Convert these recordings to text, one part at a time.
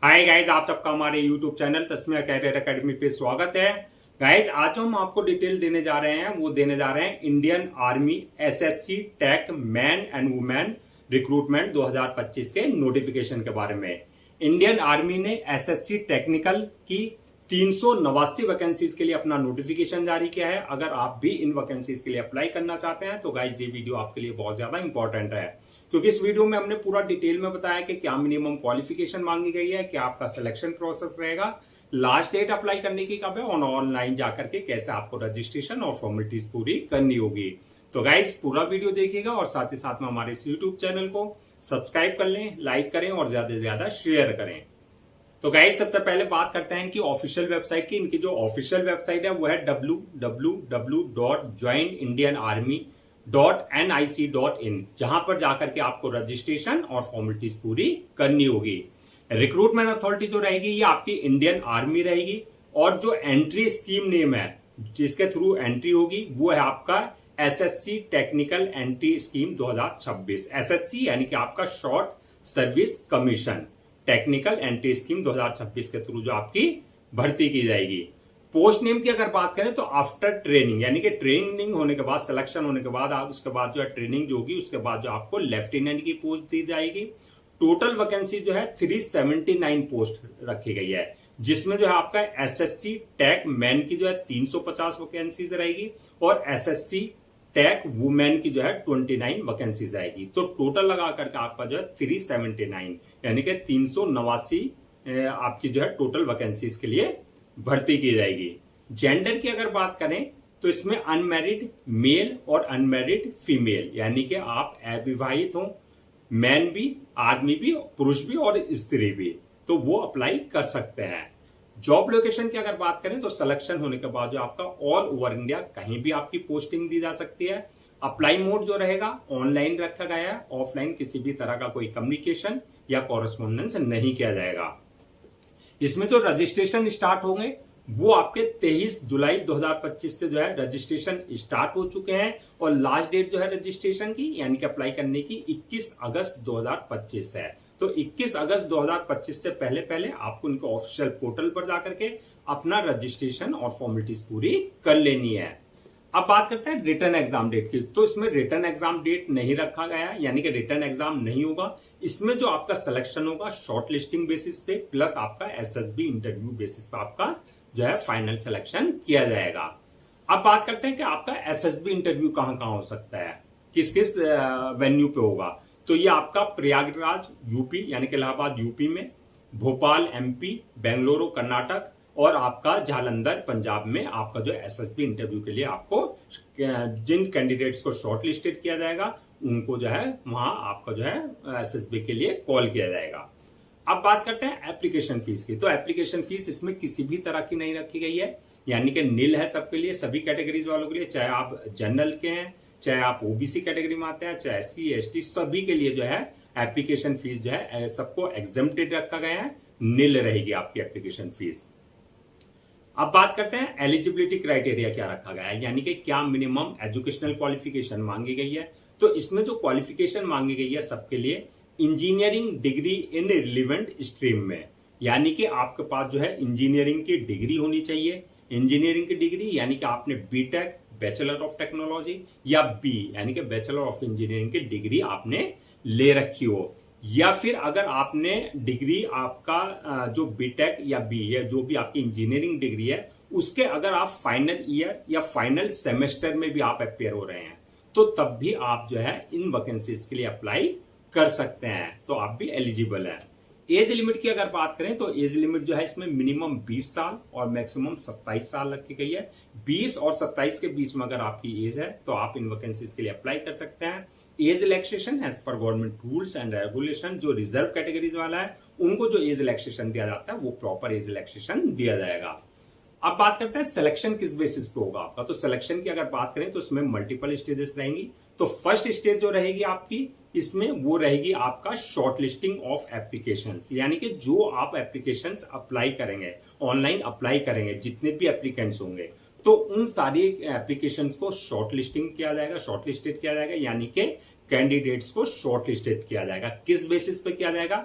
Hi guys, आप सबका हमारे YouTube channel Tasmia career academy पे स्वागत है। गाइज, आज हम आपको डिटेल देने जा रहे हैं, वो देने जा रहे हैं Indian army SSC tech man and women recruitment 2025 के नोटिफिकेशन के बारे में। इंडियन आर्मी ने एसएससी टेक्निकल की 389 वैकेंसीज के लिए अपना नोटिफिकेशन जारी किया है। अगर आप भी इन वैकेंसीज के लिए अप्लाई करना चाहते हैं तो गाइज ये वीडियो आपके लिए बहुत ज्यादा इंपॉर्टेंट है, क्योंकि इस वीडियो में हमने पूरा डिटेल में बताया कि क्या मिनिमम क्वालिफिकेशन मांगी गई है, क्या आपका सिलेक्शन प्रोसेस रहेगा, लास्ट डेट अप्लाई करने की कब है और ऑनलाइन जाकर के कैसे आपको रजिस्ट्रेशन और फॉर्मेलिटीज पूरी करनी होगी। तो गाइज पूरा वीडियो देखिएगा और साथ ही साथ में हमारे इस यूट्यूब चैनल को सब्सक्राइब कर लें, लाइक करें और ज्यादा से ज्यादा शेयर करें। तो गाइज सबसे पहले बात करते हैं इनकी ऑफिशियल वेबसाइट की। इनकी जो ऑफिशियल वेबसाइट है वो है www.joinindianarmy.nic.in, जहां पर जाकर के आपको रजिस्ट्रेशन और फॉर्मेलिटीज पूरी करनी होगी। रिक्रूटमेंट अथॉरिटी जो रहेगी ये आपकी इंडियन आर्मी रहेगी और जो एंट्री स्कीम नेम है जिसके थ्रू एंट्री होगी वो है आपका SSC technical entry scheme 2026। SSC यानी कि आपका short service commission technical entry scheme 2026 के थ्रू जो आपकी भर्ती की जाएगी। पोस्ट नेम की अगर बात करें तो आफ्टर ट्रेनिंग, यानी कि ट्रेनिंग होने के बाद, सिलेक्शन होने के बाद, आप उसके बाद जो है ट्रेनिंग जो होगी उसके बाद जो आपको लेफ्टिनेंट की पोस्ट दी जाएगी। टोटल वैकेंसी जो है 379 पोस्ट रखी गई है, जिसमें जो है आपका एसएससी टेक मैन की जो है 350 वैकेंसीज रहेगी और एसएससी टेक वुमेन की जो है 29 वैकेंसीज आएगी। तो टोटल लगा करके आपका जो है 379 यानी कि 389 आपकी जो है टोटल वैकेंसीज के लिए भर्ती की जाएगी। जेंडर की अगर बात करें तो इसमें अनमैरिड मेल और अनमैरिड फीमेल, यानी कि आप अविवाहित हो, मैन भी, आदमी भी, पुरुष भी और स्त्री भी, तो वो अप्लाई कर सकते हैं। जॉब लोकेशन की अगर बात करें तो सिलेक्शन होने के बाद जो आपका ऑल ओवर इंडिया कहीं भी आपकी पोस्टिंग दी जा सकती है। अप्लाई मोड जो रहेगा ऑनलाइन रखा गया है, ऑफलाइन किसी भी तरह का कोई कम्युनिकेशन या कॉरेस्पॉन्डेंस नहीं किया जाएगा। इसमें जो रजिस्ट्रेशन स्टार्ट होंगे वो आपके 23 जुलाई 2025 से जो है रजिस्ट्रेशन स्टार्ट हो चुके हैं और लास्ट डेट जो है रजिस्ट्रेशन की यानी कि अप्लाई करने की 21 अगस्त 2025 है। तो 21 अगस्त 2025 से पहले पहले आपको उनके ऑफिशियल पोर्टल पर जाकर के अपना रजिस्ट्रेशन और फॉर्मेलिटीज पूरी कर लेनी है। अब बात करते हैं रिटर्न एग्जाम डेट की। तो इसमें रिटर्न एग्जाम डेट नहीं रखा गया, यानी कि रिटर्न एग्जाम नहीं होगा। इसमें जो आपका सिलेक्शन होगा शॉर्ट लिस्टिंग बेसिस पे प्लस आपका एसएसबी इंटरव्यू बेसिस पे आपका जो है फाइनल सिलेक्शन किया जाएगा। अब बात करते हैं कि आपका एसएसबी इंटरव्यू कहां कहां हो सकता है, किस किस वेन्यू पे होगा। तो ये आपका प्रयागराज यूपी यानी कि इलाहाबाद यूपी में, भोपाल एमपी, बेंगलुरु कर्नाटक और आपका जालंधर पंजाब में आपका जो एसएसबी इंटरव्यू के लिए आपको जिन कैंडिडेट्स को शॉर्ट लिस्टेड किया जाएगा उनको जो है वहां आपका जो है एसएसबी के लिए कॉल किया जाएगा। अब बात करते हैं एप्लीकेशन फीस की। तो एप्लीकेशन फीस इसमें किसी भी तरह की नहीं रखी गई है, यानी कि नील है सबके लिए, सभी कैटेगरीज वालों के लिए, चाहे आप जनरल के हैं, चाहे आप ओबीसी कैटेगरी में आते हैं, चाहे एससी एसटी, सभी के लिए जो है एप्लीकेशन फीस जो है सबको एग्जम्प्टेड रखा गया है, नील रहेगी आपकी एप्लीकेशन फीस। अब बात करते हैं एलिजिबिलिटी क्राइटेरिया क्या रखा गया है, यानी कि क्या मिनिमम एजुकेशनल क्वालिफिकेशन मांगी गई है। तो इसमें जो क्वालिफिकेशन मांगी गई है सबके लिए engineering degree in relevant stream में, यानी कि आपके पास जो है इंजीनियरिंग की डिग्री होनी चाहिए। इंजीनियरिंग की डिग्री यानी कि आपने बीटेक, बैचलर ऑफ टेक्नोलॉजी या बी यानी कि बैचलर ऑफ इंजीनियरिंग की डिग्री आपने ले रखी हो, या फिर अगर आपने डिग्री आपका जो बीटेक या बी या जो भी आपकी इंजीनियरिंग डिग्री है उसके अगर आप फाइनल ईयर या फाइनल सेमेस्टर में भी आप अपेयर हो रहे हैं तो तब भी आप जो है इन वैकेंसीज के लिए अप्लाई कर सकते हैं, तो आप भी एलिजिबल हैं। एज लिमिट की अगर बात करें तो एज लिमिट जो है इसमें मिनिमम 20 साल और मैक्सिमम 27 साल रखी गई है। 20 और 27 के बीच में अगर आपकी एज है तो आप इन वैकेंसीज के लिए अप्लाई कर सकते हैं। Age relaxation as per government rules and regulation, जो रिजर्व कैटेगरीज वाला है उनको जो एज रिलैक्सेशन दिया जाता है वो प्रॉपर एज रिलैक्सेशन दिया जाएगा। अब बात करते हैं सिलेक्शन किस बेसिस पे होगा आपका। तो सिलेक्शन की अगर बात करें तो इसमें मल्टीपल स्टेजेस रहेंगी। तो फर्स्ट स्टेज जो रहेगी आपकी इसमें वो रहेगी आपका शॉर्ट लिस्टिंग ऑफ एप्लीकेशंस, यानी कि जो आप एप्लीकेशंस अप्लाई करेंगे, ऑनलाइन अप्लाई करेंगे, जितने भी एप्लीकेंट्स होंगे तो उन सारी एप्लीकेशंस को शॉर्ट लिस्टिंग किया जाएगा, शॉर्ट लिस्टेड किया जाएगा, यानी कि कैंडिडेट्स को शॉर्ट लिस्टेड किया जाएगा। किस बेसिस पे किया जाएगा?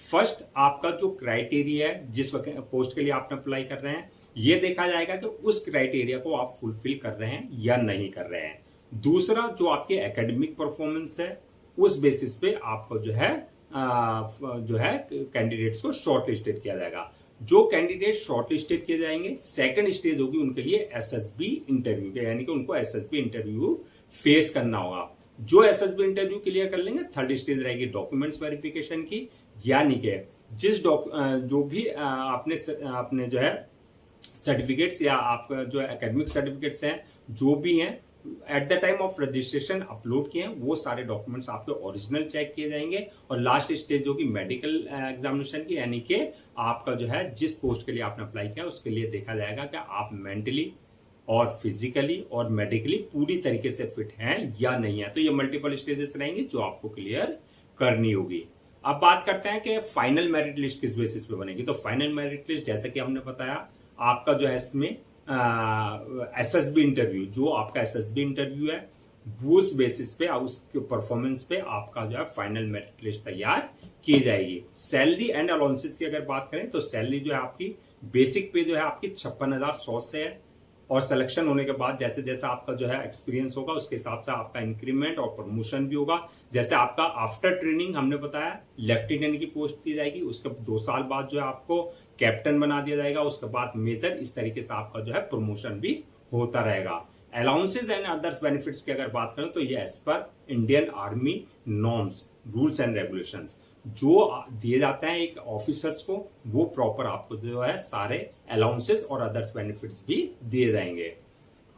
फर्स्ट आपका जो क्राइटेरिया है जिस पोस्ट के लिए आपने अप्लाई कर रहे हैं, ये देखा जाएगा कि उस क्राइटेरिया को आप फुलफिल कर रहे हैं या नहीं कर रहे हैं। दूसरा, जो आपकी एकेडमिक परफॉर्मेंस है, उस बेसिस पे आपको जो है कैंडिडेट्स को शॉर्ट लिस्टेड किया जाएगा। जो कैंडिडेट शॉर्ट लिस्टेड किए जाएंगे, सेकंड स्टेज होगी उनके लिए एसएसबी इंटरव्यू के, यानी कि उनको एसएसबी इंटरव्यू फेस करना होगा। जो एसएसबी इंटरव्यू क्लियर कर लेंगे, थर्ड स्टेज रहेगी डॉक्यूमेंट्स वेरिफिकेशन की, यानी कि जो भी आपने जो है सर्टिफिकेट्स या आपका जो एकेडमिक सर्टिफिकेट्स हैं, जो भी हैं at the time of registration upload किए हैं, वो सारे डॉक्यूमेंट्स आपके ओरिजिनल चेक किए जाएंगे। और लास्ट स्टेज होगी मेडिकल एग्जामिनेशन की, यानी कि आपका जो है जिस पोस्ट के लिए आपने अप्लाई किया उसके लिए देखा जाएगा कि आप मेंटली और फिजिकली और मेडिकली पूरी तरीके से फिट हैं या नहीं है। तो ये मल्टीपल स्टेजेस रहेंगी जो आपको क्लियर करनी होगी। अब बात करते हैं कि फाइनल मेरिट लिस्ट किस बेसिस पे बनेगी। तो फाइनल मेरिट लिस्ट, जैसे कि हमने बताया, आपका जो है इसमें एसएसबी इंटरव्यू, जो आपका एसएसबी इंटरव्यू है, उस बेसिस पे उसके परफॉर्मेंस पे आपका जो है फाइनल मेरिट लिस्ट तैयार की जाएगी। सैलरी एंड अलाउंसेस की अगर बात करें तो सैलरी जो है आपकी बेसिक पे जो है आपकी 56,100 से है, और सिलेक्शन होने के बाद जैसे जैसे आपका जो है एक्सपीरियंस होगा उसके हिसाब से आपका इंक्रीमेंट और प्रमोशन भी होगा। जैसे आपका आफ्टर ट्रेनिंग हमने बताया लेफ्टिनेंट की पोस्ट दी जाएगी, उसके 2 साल बाद जो है आपको कैप्टन बना दिया जाएगा, उसके बाद मेजर, इस तरीके से आपका जो है प्रमोशन भी होता रहेगा। अलाउंसेज एंड अदर्स बेनिफिट्स की अगर बात करें तो ये as per Indian army norms, rules and regulations जो दिए जाते हैं एक ऑफिसर्स को, वो प्रॉपर आपको जो है सारे अलाउंसेस और अदर्स बेनिफिट्स भी दिए जाएंगे।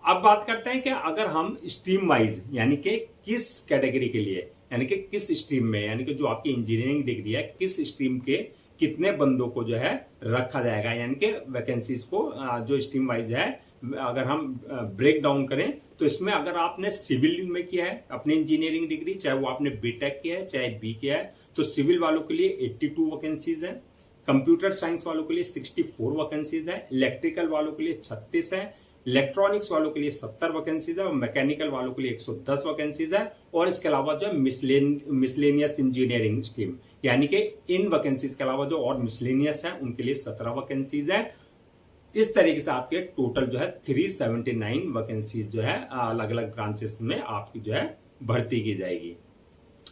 अब बात करते हैं कि अगर हम स्ट्रीम वाइज, यानी कि किस कैटेगरी के लिए, यानी कि किस स्ट्रीम में, यानी कि जो आपकी इंजीनियरिंग डिग्री है, किस स्ट्रीम के कितने बंदों को जो है रखा जाएगा, यानी कि वैकेंसीज को जो स्ट्रीम वाइज है अगर हम ब्रेक डाउन करें तो इसमें अगर आपने सिविल में किया है अपनी इंजीनियरिंग डिग्री, चाहे वो आपने बीटेक किया है चाहे बी किया है, तो सिविल वालों के लिए 82 वैकेंसीज है, कंप्यूटर साइंस वालों के लिए 64 वैकेंसीज है, इलेक्ट्रिकल वालों के लिए 36 है, इलेक्ट्रॉनिक्स वालों के लिए 70 वैकेंसीज है, और मैकेनिकल वालों के लिए 110 वैकेंसीज है। और इसके अलावा जो है मिसलेनियस इंजीनियरिंग स्ट्रीम, यानी कि इन वैकेंसीज के अलावा जो और मिसलेनियस है उनके लिए 17 वैकेंसीज है। इस तरीके से आपके टोटल जो है 379 वैकेंसीज जो है अलग अलग ब्रांचेस में आपकी जो है भर्ती की जाएगी।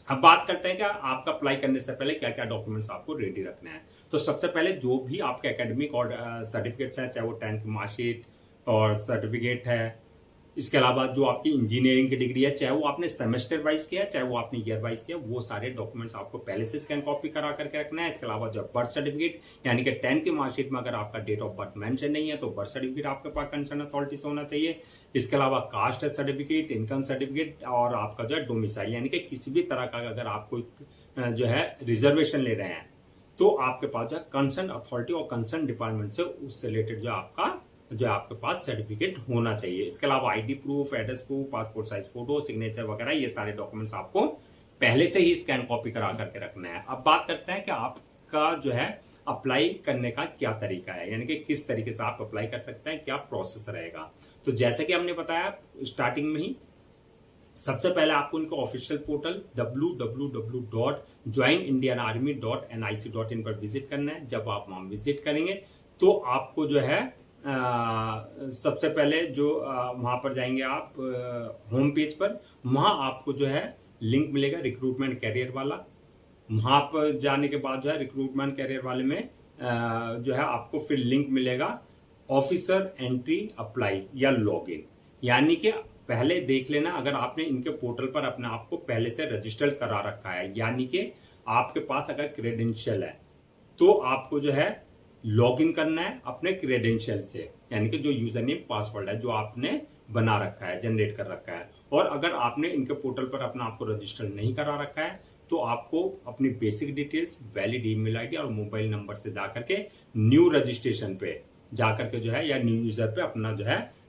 अब बात करते हैं कि आपका अप्लाई करने से पहले क्या क्या डॉक्यूमेंट्स आपको रेडी रखना है। तो सबसे पहले जो भी आपके एकेडमिक और सर्टिफिकेट्स हैं, चाहे वो 10th की मार्कशीट और सर्टिफिकेट है, इसके अलावा जो आपकी इंजीनियरिंग की डिग्री है, चाहे वो आपने सेमेस्टर वाइज किया चाहे वो आपने ईयर वाइज किया, वो सारे डॉक्यूमेंट्स आपको पहले से स्कैन कॉपी करा करके रखना है। इसके अलावा जो बर्थ सर्टिफिकेट, यानी कि 10th की मार्कशीट में अगर आपका डेट ऑफ बर्थ मेंशन नहीं है तो बर्थ सर्टिफिकेट आपके पास कंसर्न अथॉरिटी से होना चाहिए। इसके अलावा कास्ट सर्टिफिकेट, इनकम सर्टिफिकेट और आपका जो है डोमिसाइल, यानी कि किसी भी तरह का अगर आप कोई जो है रिजर्वेशन ले रहे हैं तो आपके पास जो है कंसर्न अथॉरिटी और कंसर्न डिपार्टमेंट से उससे रिलेटेड जो आपके पास सर्टिफिकेट होना चाहिए। इसके अलावा ID proof, address proof, passport size photo, signature वगैरह, ये सारे डॉक्यूमेंट्स आपको पहले से ही स्कैन कॉपी करा करके रखना है। अब बात करते हैं कि आपका जो है अप्लाई करने का क्या तरीका है, यानी कि किस तरीके से आप अप्लाई कर सकते हैं, क्या प्रोसेस रहेगा। तो जैसे कि हमने बताया स्टार्टिंग में ही, सबसे पहले आपको उनका ऑफिशियल पोर्टल www.joinindianarmy.nic.in पर विजिट करना है। जब आप वहां विजिट करेंगे तो आपको जो है सबसे पहले जो वहां पर जाएंगे आप होम पेज पर, वहां आपको जो है लिंक मिलेगा रिक्रूटमेंट कैरियर वाला। वहां पर जाने के बाद जो है रिक्रूटमेंट कैरियर वाले में जो है आपको फिर लिंक मिलेगा ऑफिसर एंट्री अप्लाई या लॉगिन, यानी कि पहले देख लेना अगर आपने इनके पोर्टल पर अपने आप को पहले से रजिस्टर करा रखा है, यानी कि आपके पास अगर क्रेडेंशियल है तो आपको जो है लॉगिन करना है अपने क्रेडेंशियल से, यानी कि जो यूजर नेम पासवर्ड है जो आपने बना रखा है, जनरेट कर रखा है। और अगर आपने इनके पोर्टल पर अपना आपको रजिस्टर नहीं करा रखा है तो आपको अपनी basic details, valid email ID और मोबाइल नंबर से जाकर के न्यू रजिस्ट्रेशन पे जाकर के जो है या न्यू यूजर पे अपना जो है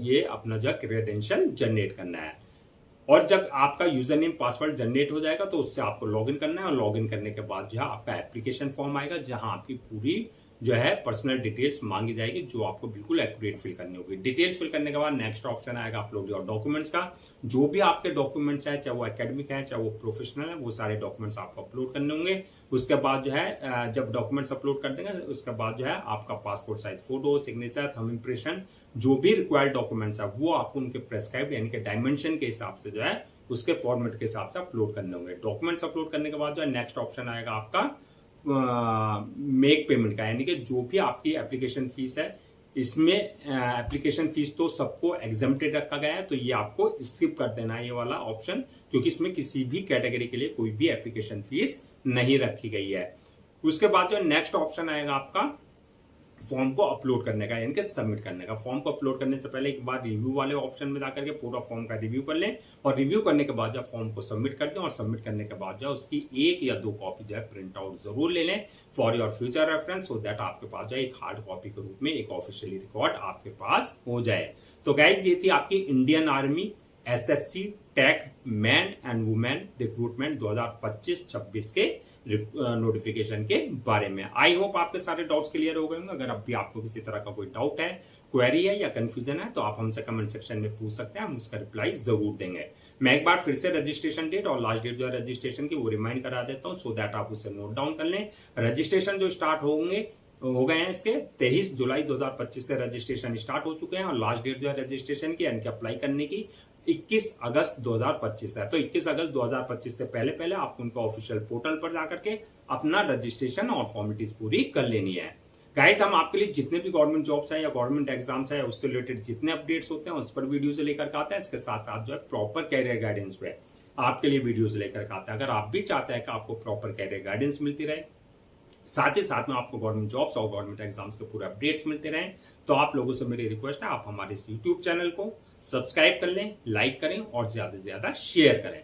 ये अपना जो है क्रेडेंशियल जनरेट करना है। और जब आपका यूजर नेम पासवर्ड जनरेट हो जाएगा तो उससे आपको लॉगिन करना है, और लॉगिन करने के बाद जो है आपका एप्लीकेशन फॉर्म आएगा जहां आपकी पूरी जो है पर्सनल डिटेल्स मांगी जाएगी, जो आपको बिल्कुल एक्यूरेट फिल करनी होगी। डिटेल्स फिल करने के बाद नेक्स्ट ऑप्शन आएगा अपलोड योर डॉक्यूमेंट्स का। जो भी आपके डॉक्यूमेंट्स है, चाहे वो एकेडमिक है चाहे वो प्रोफेशनल है, वो सारे डॉक्यूमेंट्स आपको अपलोड करने होंगे। उसके बाद जो है जब डॉक्यूमेंट्स अपलोड कर देंगे उसके बाद जो है आपका passport size photo, signature, thumb impression, जो भी रिक्वायर्ड डॉक्यूमेंट्स है वो आपको उनके प्रेस्क्राइब्ड यानी कि डायमेंशन के हिसाब से जो है उसके फॉर्मेट के हिसाब से अपलोड करने होंगे। डॉक्यूमेंट्स अपलोड करने के बाद जो है नेक्स्ट ऑप्शन आएगा आपका मेक पेमेंट का, यानी कि जो भी आपकी एप्लीकेशन फीस है, इसमें एप्लीकेशन फीस तो सबको एग्जम्प्टेड रखा गया है, तो ये आपको स्किप कर देना है ये वाला ऑप्शन, क्योंकि इसमें किसी भी कैटेगरी के लिए कोई भी एप्लीकेशन फीस नहीं रखी गई है। उसके बाद जो नेक्स्ट ऑप्शन आएगा आपका फॉर्म को अपलोड करने का, यानी कि सबमिट करने का। फॉर्म को अपलोड करने से पहले एक बार रिव्यू वाले ऑप्शन में जाकर के पूरा फॉर्म का रिव्यू कर लें, और रिव्यू करने के बाद जब फॉर्म को सबमिट कर दें, और सबमिट करने के बाद जो उसकी 1 या 2 कॉपी जो है प्रिंट आउट जरूर ले लें for your future reference, so that आपके पास जो है एक हार्ड कॉपी के रूप में एक ऑफिशियली रिकॉर्ड आपके पास हो जाए। तो गाइज ये थी आपकी Indian army SSC tech man and women recruitment 2025-26 के नोटिफिकेशन के बारे में। आई होप आपके सारे डाउट्स क्लियर हो गए होंगे। अगर अब भी आपको किसी तरह का कोई डाउट है, क्वेरी है या कंफ्यूजन है, तो आप हमसे कमेंट सेक्शन में पूछ सकते हैं, हम उसका रिप्लाई जरूर देंगे। मैं एक बार फिर से रजिस्ट्रेशन डेट और लास्ट डेट जो है रजिस्ट्रेशन की वो रिमाइंड करा देता हूं, सो दैट आप उसे नोट डाउन कर लें। रजिस्ट्रेशन जो स्टार्ट हो गए हैं इसके 23 जुलाई 2025 से रजिस्ट्रेशन स्टार्ट हो चुके हैं, और लास्ट डेट जो है रजिस्ट्रेशन की यानी कि अप्लाई करने की 21 अगस्त 2025 है। तो 21 अगस्त 2025 से पहले पहले आपको उनका ऑफिशियल पोर्टल पर जाकर के अपना रजिस्ट्रेशन और फॉर्मेलिटीज पूरी कर लेनी है। गाइस, हम आपके लिए जितने भी गवर्नमेंट जॉब्स है या गवर्नमेंट एग्जाम्स है उससे रिलेटेड जितने अपडेट्स होते हैं उस पर वीडियो से लेकर के आते हैं। इसके साथ साथ जो है प्रॉपर कैरियर गाइडेंस पे आपके लिए वीडियोस लेकर के आते हैं। अगर आप भी चाहते हैं कि आपको प्रॉपर कैरियर गाइडेंस मिलती रहे, साथ ही साथ में आपको गवर्नमेंट जॉब्स और गवर्नमेंट एग्जाम्स के पूरे अपडेट्स मिलते रहें, तो आप लोगों से मेरी रिक्वेस्ट है आप हमारे इस यूट्यूब चैनल को सब्सक्राइब कर लें, लाइक करें और ज्यादा से ज्यादा शेयर करें।